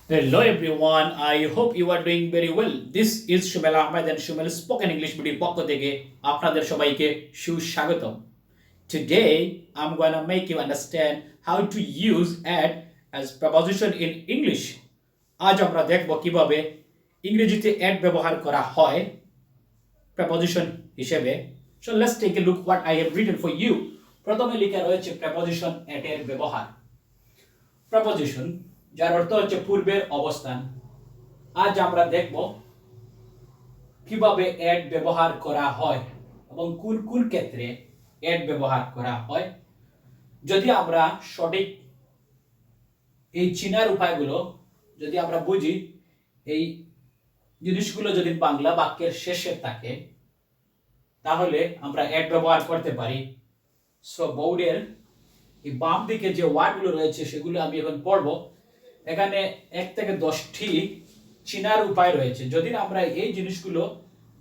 Hello everyone, I hope you are doing very well. This is Sumel Ahmed and Sumel Spoken English BD পক্ষ থেকে আপনাদের সবাইকে সুস্বাগতম. Today I'm gonna make you understand how to use at as preposition in English. আজ আমরা দেখব কিভাবে ইংরেজিতে at ব্যবহার করা হয় preposition হিসেবে. So let's take a look what I have written for you. প্রথমে লেখা রয়েছে preposition at এর ব্যবহার. preposition যার অর্থ হচ্ছে পূর্বের অবস্থান. আজ আমরা দেখব কিভাবে এড ব্যবহার করা হয় এবং কোন কোন ক্ষেত্রে এড ব্যবহার করা হয়. যদি আমরা সঠিক এই চিনার উপায়গুলো যদি আমরা বুঝি, এই জিনিসগুলো যদি বাংলা বাক্যের শেষে থাকে তাহলে আমরা এড ব্যবহার করতে পারি. সো বোর্ডের এই বাম দিকে যে ওয়ার্ডগুলো রয়েছে সেগুলো আমি এখন পড়বো. এখানে 1 থেকে 10টি চিনার উপায় রয়েছে. যদি আমরা এই জিনিসগুলো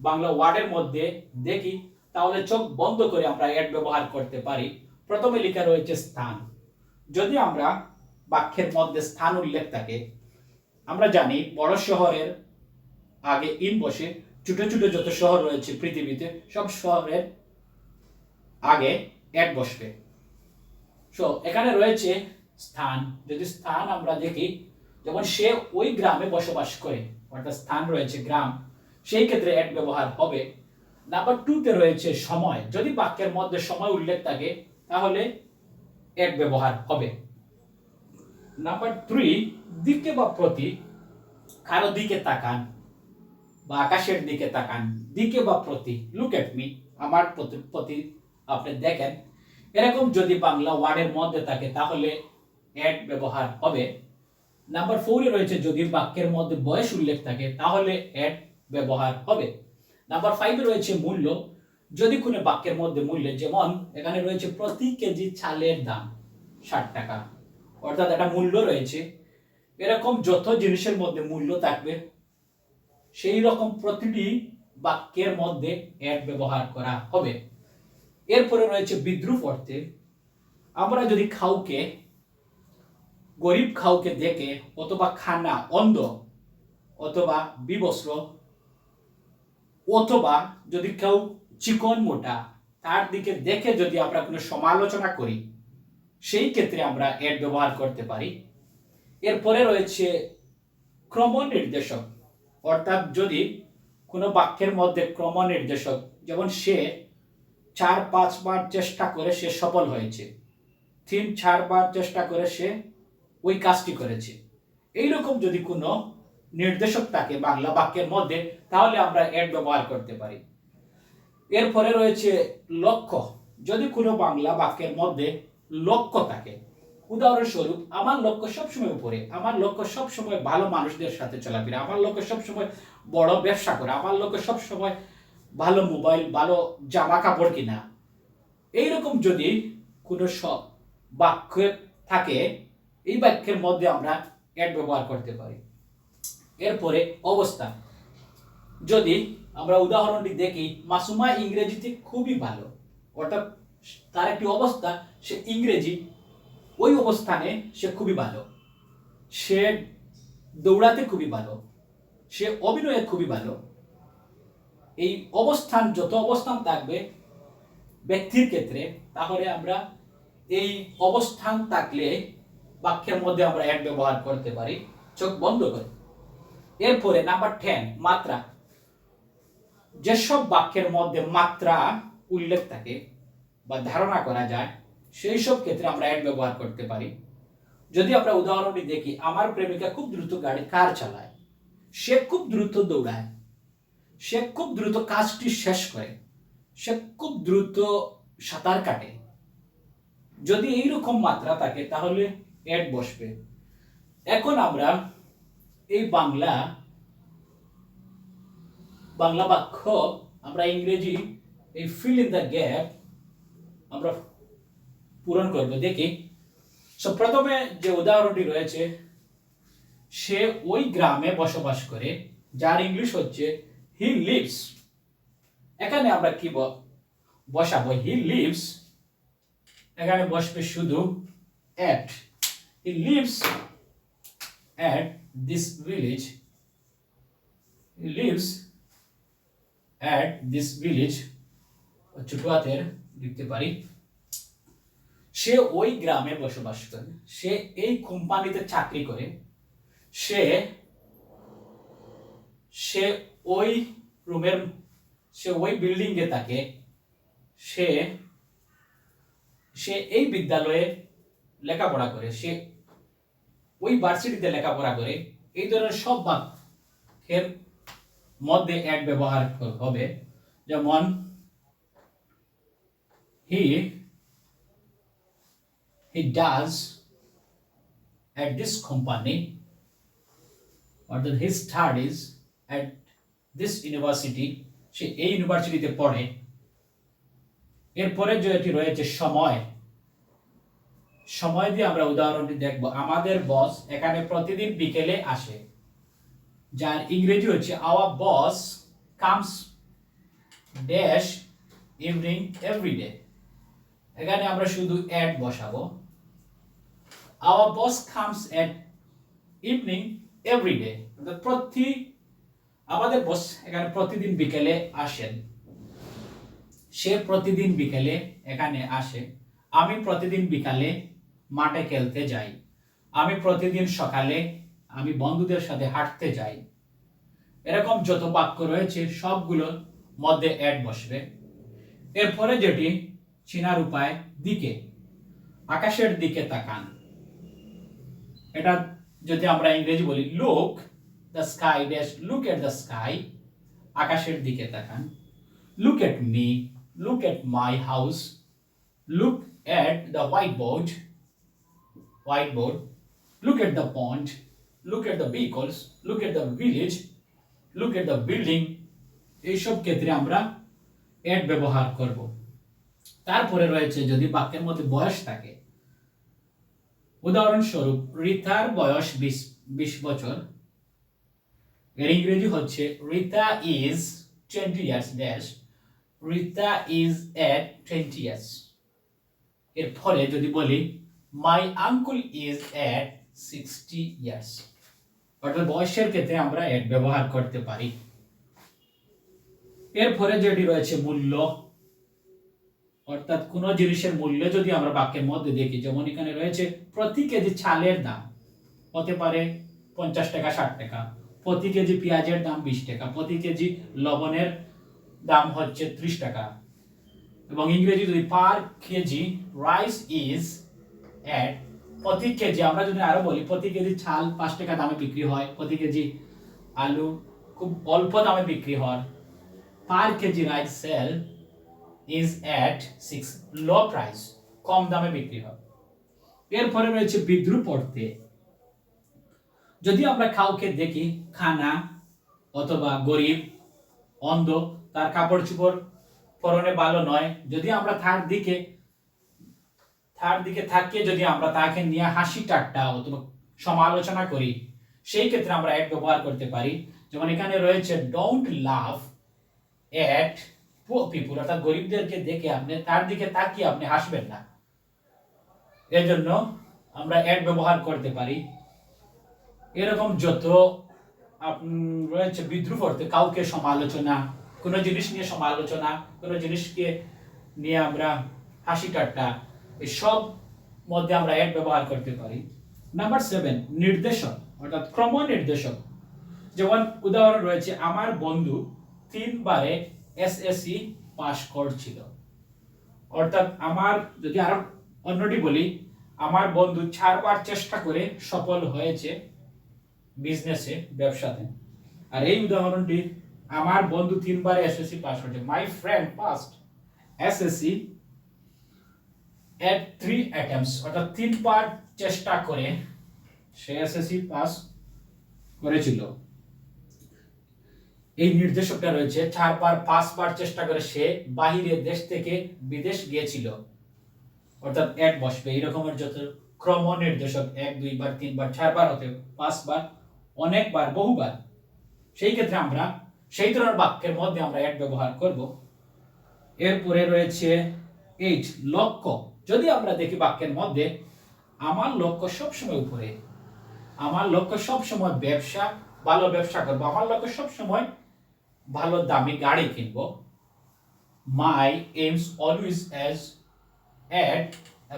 বাংলা ওয়ার্ডের মধ্যে দেখি তাহলে চোখ বন্ধ করে আমরা এড ব্যবহার করতে পারি. প্রথমে লেখা রয়েছে স্থান. যদি আমরা বাক্যের মধ্যে স্থান উল্লেখ থাকে, আমরা জানি বড় শহরের আগে ইন বসে, ছোট ছোট যত শহর রয়েছে পৃথিবীতে সব শহরের আগে এড বসবে. সো এখানে রয়েছে স্থান. যদি স্থান আমরা দেখি, যেমন সে ওই গ্রামে বসবাস করে, অর্থাৎ স্থান রয়েছে গ্রাম, সেই ক্ষেত্রে এড ব্যবহার হবে. নাম্বার 2 তে রয়েছে সময়. যদি বাক্যের মধ্যে সময় উল্লেখ থাকে তাহলে এড ব্যবহার হবে. নাম্বার 3 দিকে বা প্রতি. কারো দিকে তাকান বা আকাশের দিকে তাকান, দিকে বা প্রতি, লুক এট মি, আমার প্রতি আপনি দেখেন, এরকম যদি বাংলা ওয়ার্ডের মধ্যে থাকে তাহলে এড ব্যবহার হবে. নাম্বার 4 এ রয়েছে যদি বাক্যের মধ্যে বয়স উল্লেখ থাকে তাহলে এড ব্যবহার হবে. নাম্বার 5 এ রয়েছে মূল্য. যদি কোনো বাক্যের মধ্যে মূল্য, যেমন এখানে রয়েছে প্রতি কেজি চালের দাম 60 টাকা, অর্থাৎ একটা মূল্য রয়েছে. এরকম যত জিনিসের মধ্যে মূল্য থাকবে সেই রকম প্রতিটি বাক্যের মধ্যে এড ব্যবহার করা হবে. এরপরে রয়েছে বিদ্রূপ অর্থে. আমরা যদি কাউকে, গরিব কাউকে দেখে, অথবা খানা অন্ধ অথবা বিবস্ত্র, অথবা যদি কেউ চিকন মোটা তার দিকে দেখে যদি আমরা কোনো সমালোচনা করি, সেই ক্ষেত্রে আমরা এড ব্যবহার করতে পারি. এরপরে রয়েছে ক্রম নির্দেশক. অর্থাৎ যদি কোনো বাক্যের মধ্যে ক্রম নির্দেশক, যেমন সে 4-5 বার চেষ্টা করে সে সফল হয়েছে, 3-4 বার চেষ্টা করে সে ওই কাজটি করেছে, এইরকম যদি কোনো নির্দেশক থাকে বাংলা বাক্যের মধ্যে তাহলে আমরা এড ব্যবহার করতে পারি. এরপরে রয়েছে লক্ষ্য. যদি কোনো বাংলা বাক্যের মধ্যে লক্ষ্য থাকে, উদাহরণস্বরূপ আমার লক্ষ্য সবসময় উপরে, আমার লক্ষ্য সবসময় ভালো মানুষদের সাথে চলাফেরা, আমার লক্ষ্য সবসময় বড় ব্যবসা করা, আমার লক্ষ্য সবসময় ভালো মোবাইল, ভালো জামা কাপড় কিনা, এইরকম যদি কোনো বাক্য থাকে এই বাক্যের মধ্যে আমরা এড ব্যবহার করতে পারি. এরপরে অবস্থা. যদি আমরা উদাহরণটি দেখি, মাসুমা ইংরেজিতে খুবই ভালো, অর্থাৎ তার একটি অবস্থা, সে ইংরেজি ওই অবস্থানে সে খুবই ভালো, সে দৌড়াতে খুবই ভালো, সে অভিনয়ে খুবই ভালো. এই অবস্থান, যত অবস্থান থাকবে ব্যক্তির ক্ষেত্রে, তাহলে আমরা এই অবস্থান থাকলে বাক্যের মধ্যে আমরা এড ব্যবহার করতে পারি চোখ বন্ধ করে. এরপরে নাম্বার 10 মাত্রা. যেসব বাক্যের মধ্যে মাত্রা উল্লেখ থাকে বা ধারণা করা যায় সেই সব ক্ষেত্রে আমরা এড ব্যবহার করতে পারি. যদি আমরা উদাহরণটি দেখি, আমার প্রেমিকা খুব দ্রুত কার চালায়, সে খুব দ্রুত দৌড়ায়, সে খুব দ্রুত কাজটি শেষ করে, সে খুব দ্রুত সাঁতার কাটে, যদি এইরকম মাত্রা থাকে তাহলে এড বসবে. এখন আমরা এই বাংলা বাক্য আমরা ইংরেজি এই ফিল ইন দ্য গ্যাপ আমরা পূরণ করব. দেখি, প্রথমে যে উদাহরণটি রয়েছে, সে ওই গ্রামে বসবাস করে, যার ইংলিশ হচ্ছে হি লিভস. এখানে আমরা কি বসাবো? হি লিভস, এখানে বসবে শুধু at. He lives at this village, he lives at this village, ছোট হাতের লিখতে পারি, সে ওই গ্রামে বসবাস করে, সে এই কোম্পানিতে চাকরি করে, সে সে ওই রুমের, সে ওই বিল্ডিং এ থাকে, সে সে এই বিদ্যালয়ে লেখাপড়া করে, সে ওই ভার্সিটিতে লেখাপড়া করে। এই ধরনের সব বাক্যের মধ্যে অ্যাট ব্যবহার হবে। যেমন he does at this company, অর্থাৎ he studies at this university, সে এই ইউনিভার্সিটিতে পড়ে। এরপরে যেটি রয়েছে সময়, সময় দিয়ে আমরা উদাহরণটি দেখব। আমাদের বস এখানে প্রতিদিন বিকেলে আসে, যার ইংরেজি হচ্ছে our boss comes dash evening every day। এখানে আমরা শুধু at বসাবো। our boss comes at evening every day, অর্থাৎ আমাদের বস এখানে প্রতিদিন বিকেলে আসেন। সে প্রতিদিন বিকেলে এখানে আসে। আমি প্রতিদিন বিকালে মাঠে খেলতে যাই। আমি প্রতিদিন সকালে আমি বন্ধুদের সাথে হাঁটতে যাই। এরকম যত বাক্য রয়েছে সবগুলোর মধ্যে অ্যাট বসবে। এরপরে যেটি চেনার উপায়, দিকে, আকাশের দিকে তাকান। এটা যদি আমরা ইংরেজি বলি look the sky dash, look at the sky, আকাশের দিকে তাকান। Look at me, look at my house, look at the whiteboard, look at the pond, look at the vehicles, look at the village, look at the building। এইসব ক্ষেত্রে আমরা এট ব্যবহার করব। তারপরে রয়েছে যদি বাক্যের মধ্যে বয়স থাকে, উদাহরণস্বরূপ রিতার বয়স 20 বছর, এর ইংরেজি হচ্ছে Rita is 20 years dash, Rita is at 20 years। এরপরে যদি বলি my uncle is at 60 years, অর্থাৎ বয়সের ক্ষেত্রে আমরা এট ব্যবহার করতে পারি। এরপরে যেটি রয়েছে মূল্য, অর্থাৎ কোন জিনিসের মূল্য যদি আমরা বাক্যের মধ্যে দেখি, যেমন এখানে রয়েছে প্রতি কেজি চালের দাম হতে পারে 50 টাকা 60 টাকা, প্রতি কেজি পেঁয়াজের দাম 20 টাকা, প্রতি কেজি লবণের দাম হচ্ছে 30 টাকা। এবং ইংরেজি যদি পার কেজি রাইস ইজ at, প্রতি কেজি আমরা যদি আরো বলি প্রতি কেজি চাল 5 টাকা দামে বিক্রি হয়, প্রতি কেজি আলু খুব অল্প দামে বিক্রি হয়। Per KG rice sale is at 6, low price, কম দামে বিক্রি হয়। এরপরে রয়েছে বিদ্রূপ অর্থে, যদি আমরা কাউকে দেখি খানা অথবা গরিব, অন্ধ, তার কাপড় চোপড় পরনে ভালো নয়, যদি আমরা তার দিকে থাকিয়ে যদি আমরা তাকে নিয়ে হাসি ঠাট্টা অথবা সমালোচনা করি, সেই ক্ষেত্রে আমরা এট ব্যবহার করতে পারি। যেমন এখানে রয়েছে don't love at poor people, অর্থাৎ গরিবদেরকে দেখে আপনি তার দিকে তাকিয়ে আপনি হাসবেন না, এর জন্য আমরা এট ব্যবহার করতে পারি। এরকম যত রয়েছে বিদ্রূপ অর্থে, কাউকে সমালোচনা, কোনো জিনিস নিয়ে সমালোচনা, কোনো জিনিসকে নিয়ে আমরা হাসি ঠাট্টা, এসব মধ্যে আমরা এট ব্যবহার করতে পারি। নাম্বার 7 নির্দেশক, অর্থাৎ ক্রম নির্দেশক। যেমন উদাহরণ রয়েছে আমার বন্ধু 3 বারে এসএসসি পাস করছিল, অর্থাৎ আমার যদি আরো অন্যটি বলি, আমার বন্ধু 4 বার চেষ্টা করে সফল হয়েছে বিজনেসে, ব্যবসাতে। আর এই উদাহরণটি আমার বন্ধু 3 বার এসএসসি পাস করেছে, my friend passed SSC at 3 attempts, অর্থাৎ 3 বার চেষ্টা করে সে এসএসসি পাস করেছিল। এই নির্দেশকটা রয়েছে 4 বার 5 বার চেষ্টা করে সে বাহিরে দেশ থেকে বিদেশ গিয়েছিল, অর্থাৎ এট বসবে। এই রকমের যত ক্রম নির্দেশক 1 2 বার 3 বার 4 বার হতে 5 বার, অনেকবার, বহুবার, সেই ক্ষেত্রে আমরা সেই ধরনের বাক্যের মধ্যে আমরা এট ব্যবহার করব। এরপরে রয়েছে 8 লক্ষ্য, যদি আমরা দেখি বাক্যের মধ্যে আমার লক্ষ্য সবসময় উপরে, আমার লক্ষ্য সব সময় ব্যবসা, ভালো ব্যবসা করব, আমার লক্ষ্য সব সময় ভালো দামি গাড়ি কিনবো। My aims always as at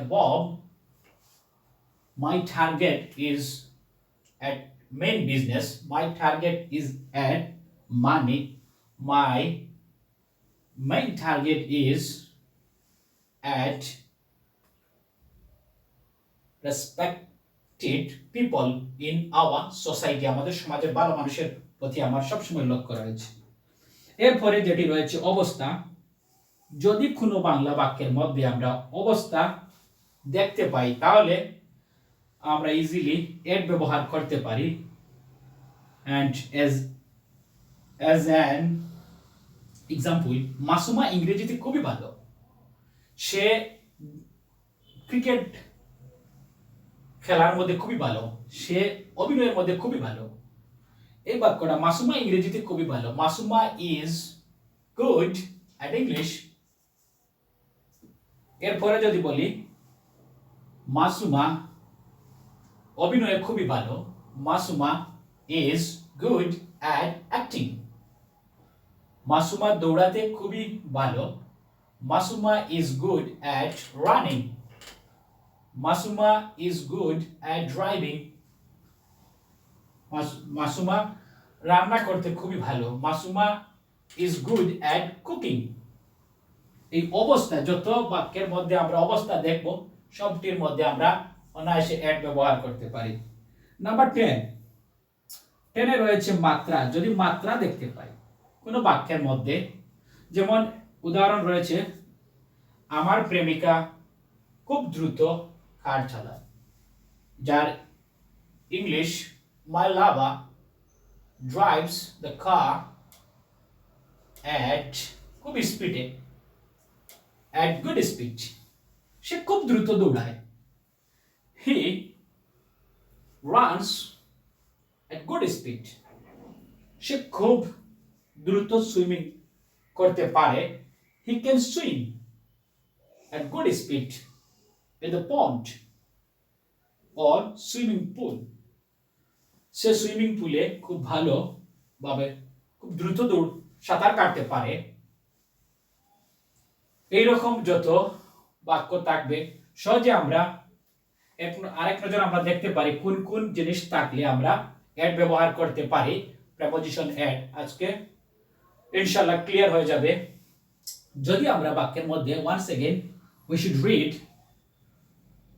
above. My target is at main business. My target is at money. My main target is at respected people in our society. আমাদের সমাজের ভালো মানুষের প্রতি আমার সবসময় লক্ষ্য রয়েছে। এরপরে যেটি রয়েছে অবস্থা, যদি কোনো বাংলা বাক্যের মধ্যে আমরা অবস্থা দেখতে পাই তাহলে আমরা ইজিলি এর ব্যবহার করতে পারি। and as an example, Masuma ইংরেজিতে খুবই ভালো, সে ক্রিকেট খেলার মধ্যে খুবই ভালো, সে অভিনয়ের মধ্যে খুবই ভালো। এই বাক্যটা মাসুমা ইংরেজিতে খুবই ভালো, Masuma is good at English. এরপরে যদি বলি মাসুমা অভিনয়ে খুবই ভালো, Masuma is good at acting. Masuma দৌড়াতে খুবই ভালো, Masuma is good at running. Masuma is good at driving. Masuma রান্না করতে খুবই ভালো, Masuma is good at cooking. এই অবস্থা, যত বাক্যের মধ্যে আমরা অবস্থা দেখব সবটির মধ্যে আমরা অনায়াসে অ্যাড ব্যবহার করতে পারি। নাম্বার 10, 10 রয়েছে মাত্রা। যদি মাত্রা দেখতে পাই কোনো বাক্যের মধ্যে, যেমন উদাহরণ রয়েছে আমার প্রেমিকা খুব দ্রুত কার চালায়, যার English my lover drives the car at খুব স্পিডে, at good speed। সে খুব দ্রুত দৌড়ায়, he runs at good speed। সে খুব দ্রুত সুইমিং করতে পারে, he can swim at good speed in the pond or swimming pool। Say swimming পুলে খুব ভালো ভাবে খুব দ্রুত সাঁতার কাটতে পারে। এইরকম যত বাক্য থাকবে সহজে আমরা আরেক নজর আমরা দেখতে পারি কোন কোন জিনিস থাকলে আমরা অ্যাড ব্যবহার করতে পারি। প্রেপোজিশন অ্যাড আজকে ইনশাআল্লাহ ক্লিয়ার হয়ে যাবে। যদি আমরা বাক্যের মধ্যে once again we should read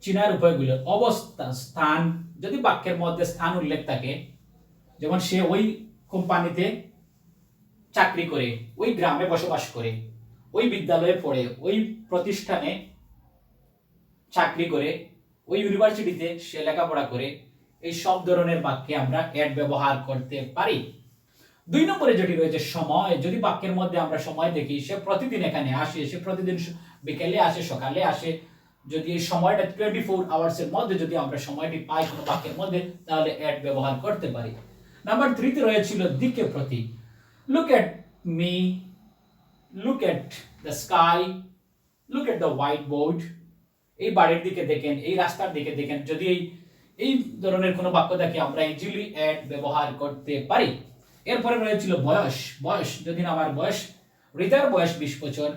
চিনার উপায়গুলো। অবস্থা, স্থান, যদি বাক্যের মধ্যে স্থান উল্লেখ থাকে, যেমন সে ওই কোম্পানিতে চাকরি করে, ওই গ্রামে বসবাস করে, ওই বিদ্যালয়ে পড়ে, ওই প্রতিষ্ঠানে চাকরি করে, ওই ইউনিভার্সিটিতে সে লেখাপড়া করে, এই সব ধরনের বাক্যে আমরা অ্যাড ব্যবহার করতে পারি। 2 নম্বরে যেটি রয়েছে সময়। যদি বাক্যের মধ্যে আমরা সময় দেখি, সে প্রতিদিন এখানে আসে, সে প্রতিদিন বিকেলে আসে, সকালে আসে, যদি এই সময়টা 24 আওয়ার্সের মধ্যে যদি আমরা সময়টি পাই কোনো বাক্যের মধ্যে, তাহলে অ্যাড ব্যবহার করতে পারি। নাম্বার 3 তে রয়েছিল দিকে প্রতি। Look at me, look at the sky, look at the white board. এই বাড়ির দিকে দেখেন, এই রাস্তার দিকে দেখেন। যদি এই ধরনের কোনো বাক্য দেখে আমরা ইজিলি অ্যাড ব্যবহার করতে পারি। এরপরে রয়েছিল বয়স। বয়স, যদি আমার বয়স, রিতার বয়স 20 বছর,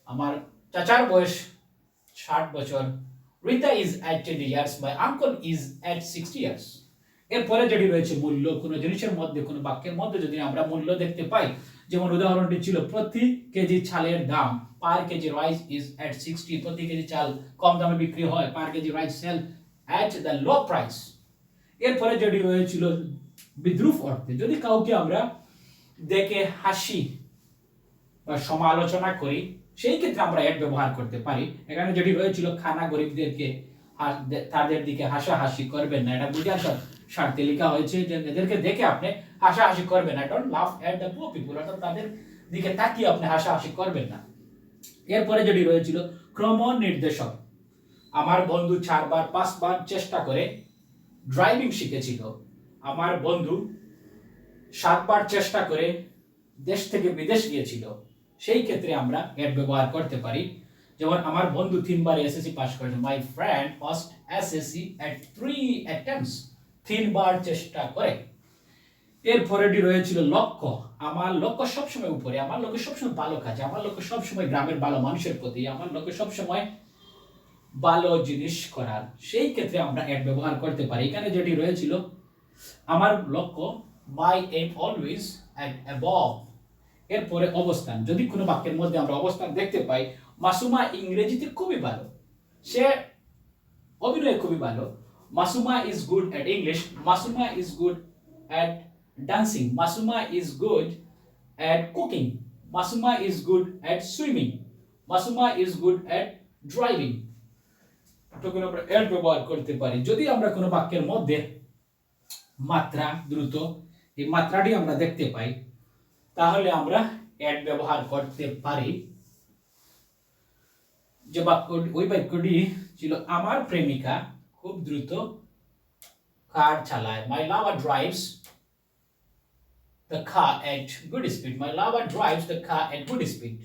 আমার চাচার বয়স 60 বছর। Rita is at 20 years, my uncle is at 60 years। এরপরে যেটি রয়েছে মূল্য। কোনো জিনিসের মধ্যে, কোনো বাক্যের মধ্যে যদি আমরা মূল্য দেখতে পাই, যেমন উদাহরণটি ছিল প্রতি কেজি চালের দাম, per KG rice is at 60। প্রতি কেজি চাল কম দামে বিক্রি হয়, per KG rice sale at the low price। এরপরে যেটি রয়েছিল বিদ্রূপ অর্থে। যদি কাউকে আমরা দেখে হাসি বা সমালোচনা করি, সেই ক্ষেত্রে আমরা অ্যাড ব্যবহার করতে পারি। এখানে যেটি রয়েছিল খানা গরিবদেরকে তাদের দিকে হাসাহাসি করবেন না, এটা বুঝার স্বার্থে লেখা হয়েছে যে এদেরকে দেখে আপনি হাসাহাসি করবেন না, ডোন্ট লাফ এট দ্য পুয়ার পিপল, অর্থাৎ তাদের দিকে তাকিয়ে আপনি হাসাহাসি করবেন না। এরপরে যেটি রয়েছিল ক্রম নির্দেশক। আমার বন্ধু 4 বার 5 বার চেষ্টা করে ড্রাইভিং শিখেছিল, আমার বন্ধু 7 বার চেষ্টা করে দেশ থেকে বিদেশ গিয়েছিল। সেই ক্ষেত্রে আমরা অ্যাড ব্যবহার করতে পারি। যেমন আমার বন্ধু 3 বার এসএসসি পাস করেছে, my friend passed SSC at 3 attempts। 3বার চেষ্টা করে। এরপরেটি রয়েছিল লক্ষ্য। আমার লক্ষ্য সবসময় উপরে, আমার লক্ষ্য সবসময় ভালো কাজে, আমার লক্ষ্য সবসময় গ্রামের ভালো মানুষের প্রতি, আমার লক্ষ্য সবসময় ভালো জিনিস করার। সেই ক্ষেত্রে আমরা এট ব্যবহার করতে পারি। এখানে যেটি রয়েছিল আমার লক্ষ্য, মাই এম অলওয়েজ অ্যাট অ্যাবভ। এরপরে অবস্থান। যদি কোনো বাক্যের মধ্যে আমরা অবস্থান দেখতে পাই, মাসুমা ইংরেজিতে খুবই ভালো, সে অভিনয় খুবই ভালো। Masuma is good at English, Masuma is good at dancing, Masuma is good at cooking, Masuma is good at swimming, Masuma is good at driving. তখন আমরা এট ব্যবহার করতে পারি। যদি আমরা কোনো বাক্যের মধ্যে মাত্রা, দ্রুত, এই মাত্রাটি আমরা দেখতে পাই, তাহলে আমরা এট ব্যবহার করতে পারি। যে বাক্য, ওই বাক্যটি ছিল আমার প্রেমিকা খুব দ্রুত কার চালায়, my lover drives the car at good speed, my lover drives the car at good speed.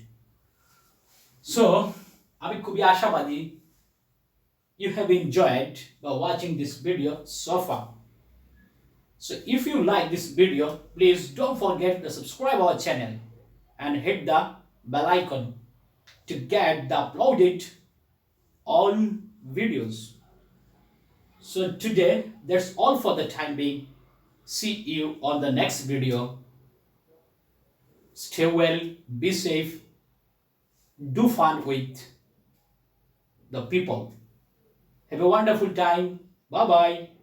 So আমি খুবই আশাবাদী you have enjoyed by watching this video so far. So if you like this video, please don't forget to subscribe our channel and hit the bell icon to get the uploaded all videos. So today that's all for the time being. See you on the next video. Stay well, be safe, do fun with the people. Have a wonderful time. Bye bye.